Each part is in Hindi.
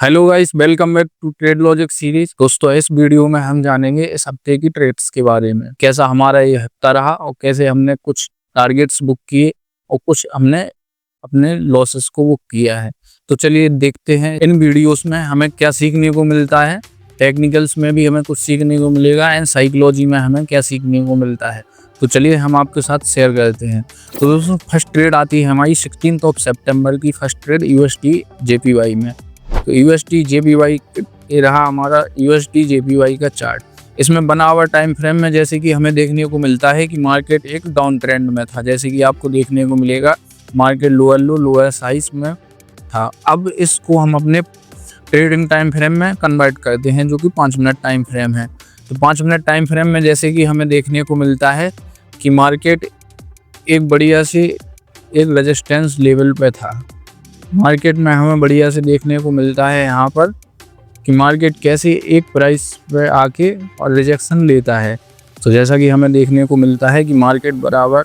Hello guys, welcome back to trade logic series. दोस्तों, इस वीडियो में हम जानेंगे इस हफ्ते की ट्रेड्स के बारे में, कैसा हमारा ये हफ्ता रहा और कैसे हमने कुछ टारगेट्स बुक किए और कुछ हमने अपने लॉसेस को बुक किया है। तो चलिए देखते हैं इन वीडियोस में हमें क्या सीखने को मिलता है। टेक्निकल्स में भी हमें कुछ सीखने को मिलेगा एंड साइकोलॉजी में हमें क्या सीखने को मिलता है। तो चलिए हम आपके साथ शेयर करते हैं। तो दोस्तों, फर्स्ट ट्रेड आती है हमारी 16 सितंबर की फर्स्ट ट्रेड यूएसडी जेपीवाई में। तो यूएसडी जेपीवाई ये रहा हमारा यूएसडी जेपीवाई का चार्ट। इसमें बना हुआ टाइम फ्रेम में जैसे कि हमें देखने को मिलता है कि मार्केट एक डाउन ट्रेंड में था, जैसे कि आपको देखने को मिलेगा मार्केट लोअर लो लोअर साइज में था। अब इसको हम अपने ट्रेडिंग टाइम फ्रेम में कन्वर्ट करते हैं, जो कि 5 मिनट टाइम फ्रेम है। तो 5 मिनट टाइम फ्रेम में जैसे कि हमें देखने को मिलता है कि मार्केट एक बढ़िया से एक रेजिस्टेंस लेवल पे था। मार्केट में हमें बढ़िया से देखने को मिलता है यहाँ पर कि मार्केट कैसे एक प्राइस पे आके और रिजेक्शन लेता है। तो जैसा कि हमें देखने को मिलता है कि मार्केट बराबर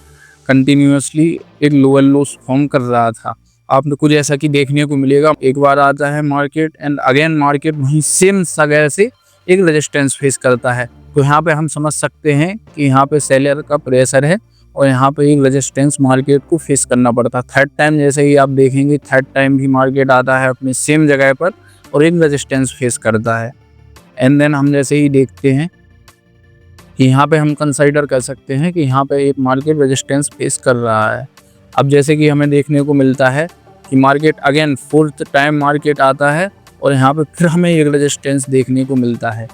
कंटिन्यूसली एक लोअर लो फॉर्म कर रहा था। आपने कुछ ऐसा कि देखने को मिलेगा, एक बार आता है मार्केट एंड अगेन मार्केट वहीं सेम जगह से एक रेजिस्टेंस फेस करता है। तो यहाँ पे हम समझ सकते हैं कि यहाँ पे सेलर का प्रेशर है और यहाँ पे एक रेजिस्टेंस मार्केट को फेस करना पड़ता है। थर्ड टाइम जैसे ही आप देखेंगे, थर्ड टाइम भी मार्केट आता है अपने सेम जगह पर और एक रेजिस्टेंस फेस करता है। एंड देन हम जैसे ही देखते हैं कि यहाँ पे हम कंसीडर कर सकते हैं कि यहाँ पे एक मार्केट रेजिस्टेंस फेस कर रहा है। अब जैसे कि हमें देखने को मिलता है कि market again fourth time market आता है और यहाँ पे फिर हमें एक रेजिस्टेंस देखने को मिलता है।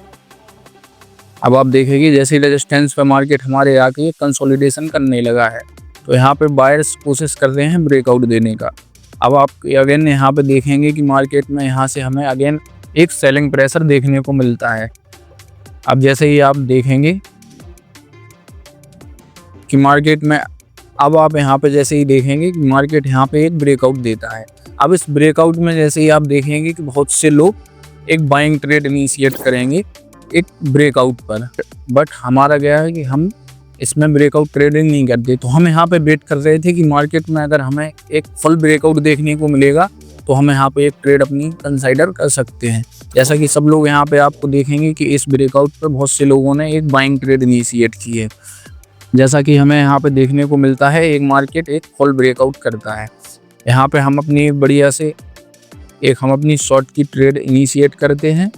अब आप देखेंगे जैसे ही रेजिस्टेंस पे मार्केट हमारे आके कंसोलिडेशन करने लगा है, तो यहाँ पे बायर्स कोशिश कर रहे हैं ब्रेकआउट देने का। अब आप अगेन यहाँ पे देखेंगे कि मार्केट में यहाँ से हमें अगेन एक सेलिंग प्रेशर देखने को मिलता है। अब जैसे ही आप देखेंगे कि मार्केट में अब आप यहाँ पे जैसे ही देखेंगे कि मार्केट यहाँ पे एक ब्रेकआउट देता है। अब इस ब्रेकआउट में जैसे ही आप देखेंगे कि बहुत से लोग एक बाइंग ट्रेड इनिशिएट करेंगे एक ब्रेकआउट पर, बट हमारा क्या है कि हम इसमें ब्रेकआउट ट्रेडिंग नहीं करते। तो हम यहाँ पे वेट कर रहे थे कि मार्केट में अगर हमें एक फुल ब्रेकआउट देखने को मिलेगा तो हम यहाँ पे एक ट्रेड अपनी कंसीडर कर सकते हैं। जैसा कि सब लोग यहाँ पे आपको देखेंगे कि इस ब्रेकआउट पे बहुत से लोगों ने एक बाइंग ट्रेड इनिशिएट की है। जैसा कि हमें यहाँ पे देखने को मिलता है एक मार्केट एक फुल ब्रेकआउट करता है। यहाँ पे हम अपनी बढ़िया से हम अपनी शॉर्ट की ट्रेड इनिशिएट करते हैं।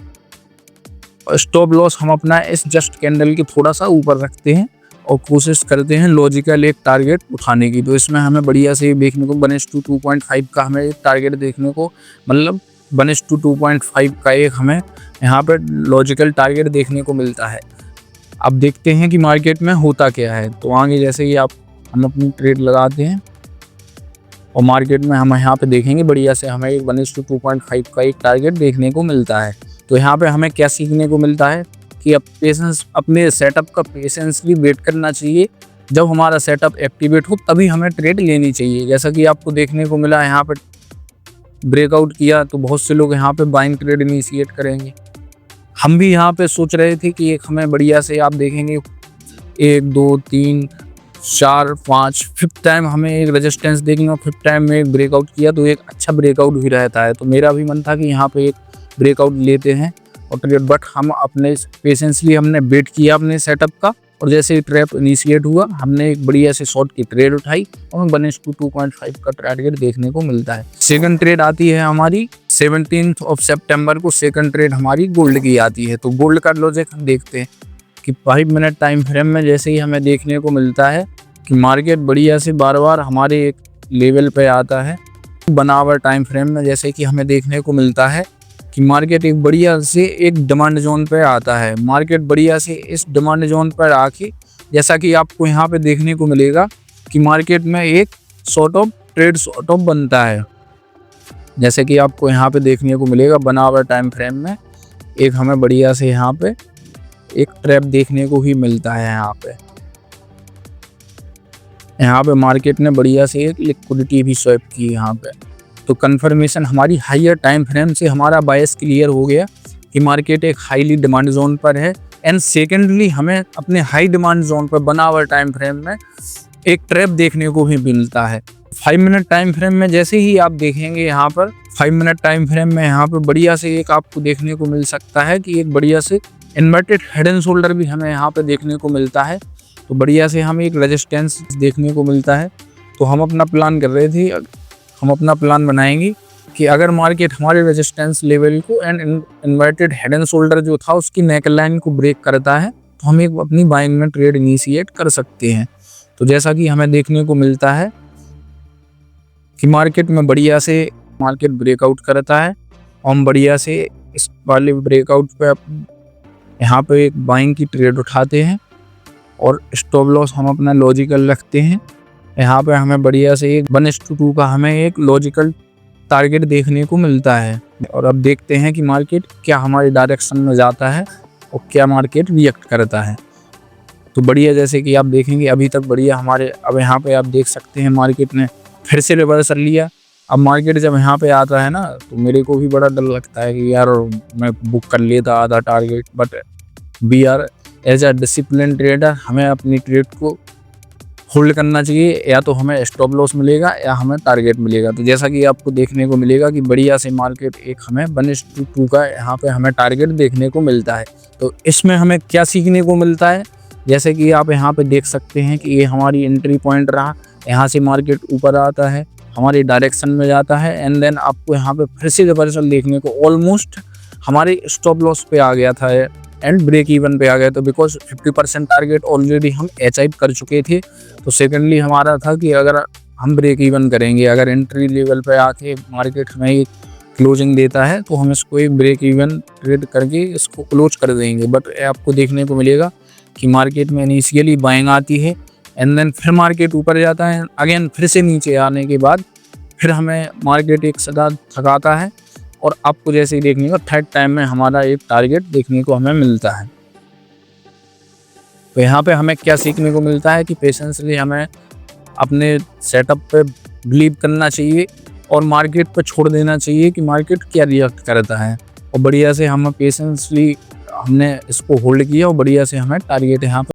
स्टॉप लॉस हम अपना इस जस्ट कैंडल के थोड़ा सा ऊपर रखते हैं और कोशिश करते हैं लॉजिकल एक टारगेट उठाने की। तो इसमें हमें बढ़िया से देखने को 1:2.5 का हमें एक टारगेट देखने को, मतलब 1:2.5 का एक हमें यहाँ पर लॉजिकल टारगेट देखने को मिलता है। अब देखते हैं कि मार्केट में होता क्या है। तो आगे जैसे ही हम अपनी ट्रेड लगाते हैं और मार्केट में हम यहाँ पे देखेंगे बढ़िया से हमें एक 1:2.5 का एक टारगेट देखने को मिलता है। तो यहाँ पे हमें क्या सीखने को मिलता है कि अब पेशेंस, अपने सेटअप का पेशेंसली वेट करना चाहिए। जब हमारा सेटअप एक्टिवेट हो तभी हमें ट्रेड लेनी चाहिए। जैसा कि आपको देखने को मिला यहाँ पे ब्रेकआउट किया तो बहुत से लोग यहाँ पे बाइंग ट्रेड इनिशिएट करेंगे। हम भी यहाँ पे सोच रहे थे कि एक हमें बढ़िया से आप देखेंगे 1 2 3 4 5 फिफ्थ टाइम हमें एक रेजिस्टेंस देखनी और फिफ्थ टाइम में एक ब्रेकआउट किया तो एक अच्छा ब्रेकआउट भी रहता है। तो मेरा भी मन था कि यहाँ पे एक ब्रेकआउट लेते हैं और ट्रेड, बट हम अपने पेशेंसली हमने वेट किया अपने सेटअप का और जैसे ही ट्रैप इनिशिएट हुआ हमने एक बढ़िया से शॉर्ट की ट्रेड उठाई और हमें 1:2.5 का टारगेट देखने को मिलता है। सेकंड ट्रेड आती है हमारी 17 सितंबर को। सेकंड ट्रेड हमारी गोल्ड की आती है। तो गोल्ड का लॉजिक हम देखते हैं कि 5 मिनट टाइम फ्रेम में जैसे ही हमें देखने को मिलता है कि मार्केट बढ़िया से बार बार हमारे एक लेवल पे आता है। बनावर टाइम फ्रेम में जैसे कि हमें देखने को मिलता है कि मार्केट एक बढ़िया से एक डिमांड जोन पे आता है। मार्केट बढ़िया से इस डिमांड जोन पर आके जैसा कि आपको यहाँ पे देखने को मिलेगा कि मार्केट में एक sort of trade sort of बनता है। जैसे कि आपको यहाँ पे देखने को मिलेगा बनावर टाइम फ्रेम में एक हमें बढ़िया से यहाँ पे एक ट्रैप देखने को ही मिलता है। यहाँ पे मार्केट ने बढ़िया से एक लिक्विडिटी भी स्वैप की यहाँ पे। तो कंफर्मेशन हमारी हायर टाइम फ्रेम से हमारा बायस क्लियर हो गया कि मार्केट एक हाईली डिमांड जोन पर है। एंड सेकेंडली हमें अपने हाई डिमांड जोन पर बना हुआ टाइम फ्रेम में एक ट्रैप देखने को भी मिलता है। 5 मिनट टाइम फ्रेम में जैसे ही आप देखेंगे यहाँ पर 5 मिनट टाइम फ्रेम में यहाँ पे बढ़िया से एक आपको देखने को मिल सकता है कि एक बढ़िया से इन्वर्टेड हेड एंड शोल्डर भी हमें यहाँ पे देखने को मिलता है। तो बढ़िया से हमें एक रेजिस्टेंस देखने को मिलता है। तो हम अपना प्लान कर रहे थे, हम अपना प्लान बनाएंगे कि अगर मार्केट हमारे रेजिस्टेंस लेवल को and inverted head and shoulder जो था उसकी नेक लाइन को ब्रेक करता है तो हम एक अपनी बाइंग में ट्रेड इनिशिएट कर सकते हैं। तो जैसा कि हमें देखने को मिलता है कि मार्केट में बढ़िया से मार्केट ब्रेकआउट करता है और हम बढ़िया से इस वाले ब्रेकआउट पे यहाँ पे एक बाइंग की ट्रेड उठाते हैं और स्टॉप लॉस हम अपना लॉजिकल रखते हैं। यहाँ पे हमें बढ़िया से एक 1:2 का हमें एक लॉजिकल टारगेट देखने को मिलता है। और अब देखते हैं कि मार्केट क्या हमारे डायरेक्शन में जाता है और क्या मार्केट रिएक्ट करता है। तो बढ़िया जैसे कि आप देखेंगे अभी तक बढ़िया हमारे, अब यहाँ पे आप देख सकते हैं मार्केट ने फिर से रिवर्सल लिया। अब मार्केट जब यहाँ पे आता है ना तो मेरे को भी बड़ा डर लगता है कि यार मैं बुक कर लेता आधा target, but we are as a discipline trader हमें अपनी ट्रेड को होल्ड करना चाहिए, या तो हमें स्टॉप लॉस मिलेगा या हमें टारगेट मिलेगा। तो जैसा कि आपको देखने को मिलेगा कि बढ़िया से मार्केट एक हमें 1:2 का यहाँ पे हमें टारगेट देखने को मिलता है। तो इसमें हमें क्या सीखने को मिलता है, जैसे कि आप यहाँ पे देख सकते हैं कि ये हमारी एंट्री पॉइंट रहा। यहाँ से मार्केट ऊपर आता है, हमारी डायरेक्शन में जाता है एंड देन आपको यहाँ पे फिर से रिवर्सल देखने को ऑलमोस्ट हमारे स्टॉप लॉस पे आ गया था एंड ब्रेक इवन पे आ गया। तो बिकॉज 50% टारगेट ऑलरेडी हम अचीव कर चुके थे। तो सेकेंडली हमारा था कि अगर हम ब्रेक इवन करेंगे, अगर एंट्री लेवल पे आके मार्केट हमें क्लोजिंग देता है तो हम इसको एक ब्रेक इवन ट्रेड करके इसको क्लोज कर देंगे। बट आपको देखने को मिलेगा कि मार्केट में इनिशियली बाइंग आती है एंड देन फिर मार्केट ऊपर जाता है, अगेन फिर से नीचे आने के बाद फिर हमें मार्केट एक सदा थकाता है और आपको जैसे ही देखने को थर्ड टाइम में हमारा एक टारगेट देखने को हमें मिलता है। तो यहाँ पे हमें क्या सीखने को मिलता है कि पेशेंसली हमें अपने सेटअप पे बिलीव करना चाहिए और मार्केट पे छोड़ देना चाहिए कि मार्केट क्या रिएक्ट करता है। और बढ़िया से हम पेशेंसली हमने इसको होल्ड किया और बढ़िया से हमें टारगेट यहाँ पे